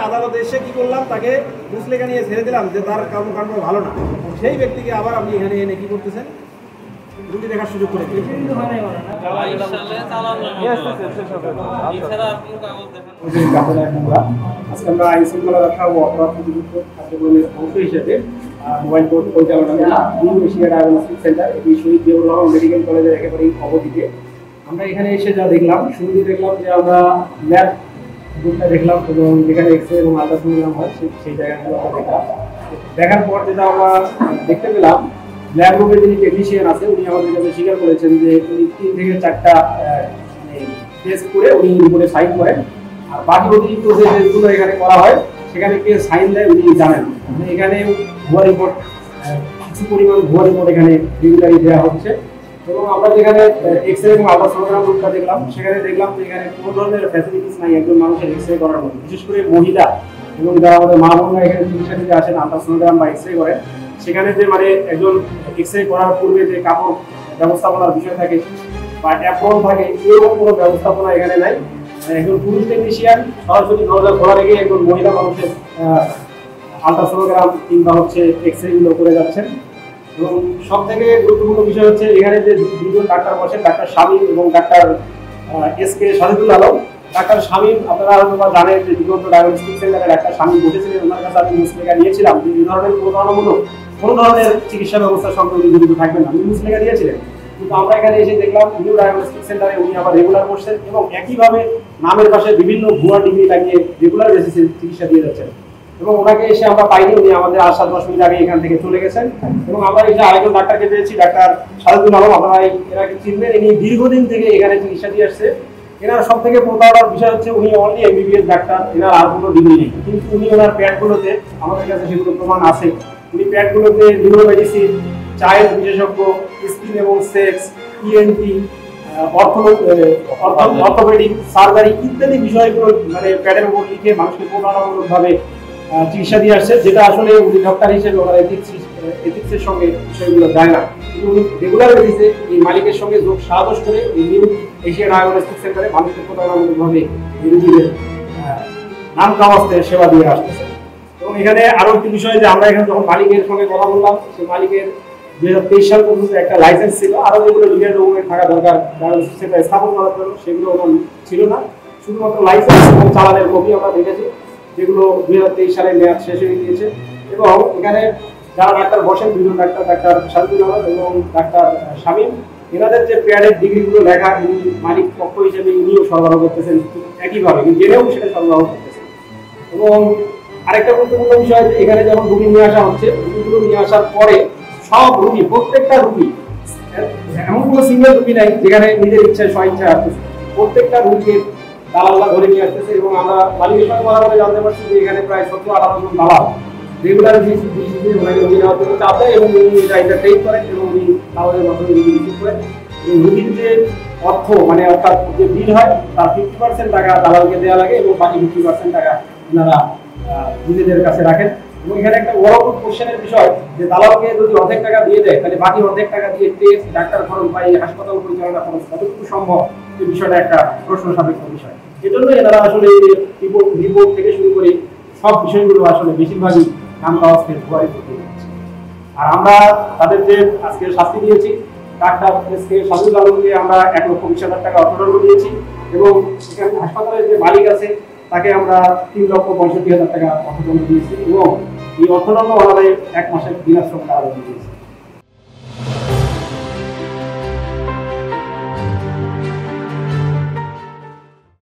আদালতে এসে কি করলাম, তাকে মুসলেখা নিয়ে ছেড়ে দিলাম যে তার কর্মকাণ্ড ভালো না, সেই ব্যক্তিকে আবার আপনি এখানে এনে কি করতেছেন, রুগী দেখার সুযোগ করে আজকে আমরা আইন শৃঙ্খলা রক্ষা ও অপরাধ প্রতিরোধ কার্যক্রমের অংশ হিসেবে মোবাইল কোর্ট পরিচালনা নিউ এশিয়া ডায়াগনস্টিক সেন্টার এটি শহীদ জিয়াউর রহমান মেডিকেল কলেজের একেবারেই অবধিকে আমরা এখানে এসে যা দেখলাম, শুরুতেই দেখলাম যে আমরা ল্যাব রুমটা দেখলাম এবং যেখানে এক্স রে এবং আলট্রাসোনোগ্রাম হয় সেই জায়গাগুলো আমরা দেখলাম। দেখার পর যেটা আমরা দেখতে পেলাম, ল্যাব রুমে যিনি টেকনিশিয়ান আছে উনি আমাদের কাছে স্বীকার করেছেন যে উনি 3 থেকে 4টা টেস্ট করে উনি রিপোর্টে সাইন করেন, আর বাকি অতিরিক্ত যে টেস্টগুলো এখানে করা হয় সেখানে কে সাইন দেয় উনি জানেন। এখানে ভুয়া রিপোর্ট, কিছু পরিমাণ ভুয়া রিপোর্ট এখানে রেগুলারই দেওয়া হচ্ছে। এবং আমরা যেখানে এক্স রে এবং আলট্রাসোনোগ্রাম রুমটা দেখলাম, সেখানে দেখলাম যে এখানে কোনো ধরনের ফ্যাসিলিটিস নাই একজন মানুষের এক্স রে করার মতো, বিশেষ করে মহিলা এবং যারা আমাদের মা বোনরা এখানে চিকিৎসা দিতে আসেন আলট্রাসোনোগ্রাম বা এক্স রে করেন, সেখানে যে মানে একজন এক্স রে করার পূর্বে যে কাপড় ব্যবস্থাপনার বিষয় থাকে বা অ্যাপ্রন থাকে, এরকম কোনো ব্যবস্থাপনা এখানে নাই। একজন পুরুষ টেকনিশিয়ান সরাসরি দরজা খোলা রেখে একজন মহিলা মানুষের আলট্রাসোনোগ্রাম কিংবা হচ্ছে এক্স রে গুলো করে যাচ্ছেন। এবং সব থেকে গুরুত্বপূর্ণ বিষয় হচ্ছে এখানে যে দুজন ডাক্তার বসেন, ডাক্তার শামীম এবং doctor S K. Sajidul Alam. Doctor Shamim আপনারা হয়তো জানেন যে দিগন্ত ডায়াগনস্টিক সেন্টারে ডাক্তার শামীম বসেছিলেন, ওনার কাছে আমি মুসলেখা নিয়েছিলাম যে এই ধরনের কোনো ধরনের চিকিৎসা ব্যবস্থার সঙ্গে উনি জড়িত থাকবেন না, উনি মুসলেখা দিয়েছিলেন। কিন্তু আমরা এখানে এসে দেখলাম নিউ ডায়াগনস্টিক সেন্টারে উনি আবার রেগুলার করছেন এবং একইভাবে নামের পাশে বিভিন্ন ভুয়া ডিগ্রি লাগিয়ে রেগুলার বেসিসে চিকিৎসা দিয়ে যাচ্ছেন। এবং ওনাকে এসে আমরা পাইনি, উনি আমাদের 8-10 মিনিট আগে এখান থেকে চলে গেছেন। এবং আমরা এসে আরেকজন ডাক্তারকে পেয়েছি, ডাক্তার সাজিদুল আলম। আপনারা এনাকে চিনবেন, ইনি দীর্ঘদিন থেকে এখানে চিকিৎসা দিয়ে আসছে। এনার সব থেকে প্রতারণার বিষয় হচ্ছে উনি অনলি এমবিবিএস ডাক্তার, এনার আর কোনো ডিগ্রি নেই, কিন্তু উনি ওনার প্যাডগুলোতে, আমাদের কাছে সেগুলো প্রমাণ আছে, উনি প্যাডগুলোতে নিউরো মেডিসিন, চাইল্ড বিশেষজ্ঞ, স্কিন এবং সেক্স, ইএনটি, অর্থোপেডিক সার্জারি ইত্যাদি বিষয়গুলো মানে প্যাডের উপর লিখে মানুষকে প্রতারণামূলকভাবে চিকিৎসা দিয়ে আসছে, যেটা আসলে উনি ডক্টর হিসেবে ওনার এথিক্সের সঙ্গে বিষয়গুলো যায় না। কিন্তু উনি রেগুলার বেসিসে এই মালিকের সঙ্গে যোগ সাজস করে এই নিউ এশিয়া ডায়াগনস্টিক সেন্টারে মানুষকে প্রতারণামূলকভাবে রোগীদের নাম কামাতে সেবা দিয়ে আসতেছে। এবং এখানে আরো একটি বিষয় যে আমরা এখানে যখন মালিকের সঙ্গে কথা বললাম, সেই মালিকের 2023 সাল পর্যন্ত একটা লাইসেন্স ছিল, আরো যেগুলো লিগাল ডকুমেন্ট থাকা দরকার ডায়াগনস্টিক সেন্টার স্থাপন করার জন্য সেগুলো ওনার ছিল না। শুধুমাত্র লাইসেন্স এবং চালানের কপি আমরা দেখেছি, যেগুলো 2023 সালে মেয়াদ শেষ হয়ে গিয়েছে। এবং এখানে যারা ডাক্তার বসেন, দুজন ডাক্তার, ডাক্তার সাজিদুল আলম এবং ডাক্তার শামীম, এনাদের যে প্যাডের ডিগ্রিগুলো লেখা ইনি মালিক পক্ষ হিসেবে ইনিও সরবরাহ করতেছেন একইভাবে, জেনেও সেটা সরবরাহ করতেছেন। এবং আরেকটা গুরুত্বপূর্ণ বিষয় যে এখানে যখন রুগী নিয়ে আসা হচ্ছে, রুগীগুলো নিয়ে আসার পরে সব রুগী, প্রত্যেকটা রুগী, এমন কোনো সিঙ্গেল রুগী নাই যেখানে নিজের ইচ্ছায় স্বইচ্ছায় আসতেছে, প্রত্যেকটা রুগীকে দালালরা ধরে নিয়ে আসতেছে। এবং আমরা মালিকের সঙ্গে কথা বলে জানতে পারছি যে এখানে প্রায় 17-18 জন দালাল রেগুলার ওনাকে রুগী নেওয়ার জন্য চাপ দেয় এবং উনি এটা এন্টারটেইন করেন এবং উনি দালালের মাধ্যমে রুগী রিসিভ করেন। এবং রুগীর যে অর্থ মানে অর্থাৎ যে বিল হয় তার 50% টাকা দালালকে দেওয়া লাগে এবং বাকি 50% টাকা ওনারা নিজেদের কাছে রাখেন। এবং এখানে একটা বড় কোশ্চেনের বিষয় যে দালালকে যদি অর্ধেক টাকা দিয়ে দেয় তাহলে বাকি অর্ধেক টাকা দিয়ে টেস্ট, ডাক্তার খরচ বা এই হাসপাতাল পরিচালনা খরচ কতটুকু সম্ভব, এই বিষয়টা একটা প্রশ্ন সাপেক্ষ বিষয়। এজন্য এনারা আসলে রিপোর্ট থেকে শুরু করে সব বিষয়গুলো আসলে বেশিরভাগই নাম কাওয়াজকে ভুয়া রিপোর্ট দিয়ে দিচ্ছে। আর আমরা তাদের যে আজকে শাস্তি দিয়েছি, ডাক্তার এস.কে. সাজিদুল আলমকে আমরা 1,20,000 টাকা অর্থদণ্ড দিয়েছি এবং এখানে হাসপাতালের যে মালিক আছে তাকে আমরা 3,65,000 টাকা অর্থদণ্ড দিয়েছি এবং এই অর্থদণ্ড আমাদের 1 মাসের বিনাশ্রম কারাদণ্ড দিয়েছি।